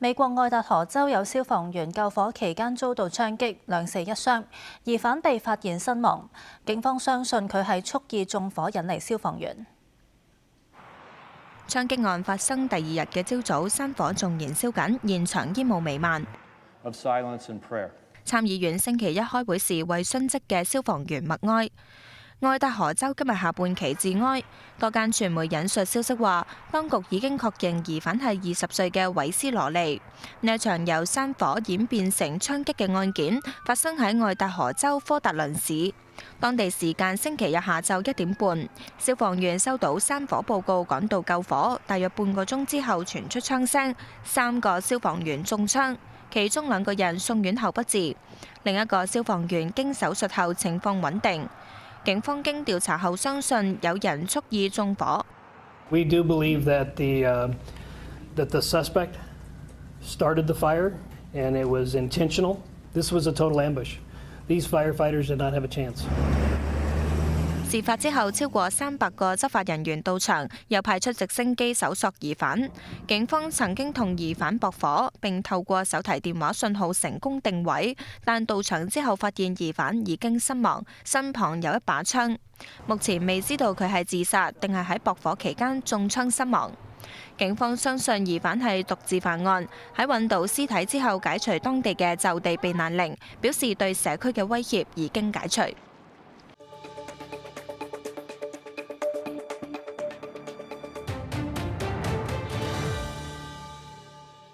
美國愛達荷州有消防員救火期間遭到槍擊，兩死一傷，疑犯被發現身亡。警方相信佢係蓄意縱火引嚟消防員。槍擊案發生第二日嘅朝早，山火仲燃燒緊，現場煙霧彌漫。參議院星期一開會時為殉職嘅消防員默哀。愛達荷州今日下半旗致哀。多間傳媒引述消息話，當局已經確認疑犯係20歲嘅韋斯羅利。呢一場由山火演變成槍擊嘅案件發生喺愛達荷州科達倫市。當地時間星期日下晝1點半，消防員收到山火報告，趕到救火。大約半個鐘之後傳出槍聲，3個消防員中槍，其中2個人送院後不治，另一個消防員經手術後情況穩定。警方經調查後相信有人蓄意縱火。We do believe that the suspect started the fire and it was intentional. This was a total ambush. These firefighters did not have a chance. 事發之後，超過300個執法人員到場，又派出直升機搜索疑犯。警方曾經同疑犯駁火，並透過手提電話信號成功定位，但到場之後發現疑犯已經身亡，身旁有一把槍。目前未知道佢係自殺定係喺駁火期間中槍身亡。警方相信疑犯係獨自犯案，喺揾到屍體之後解除當地嘅就地避難令，表示對社區嘅威脅已經解除。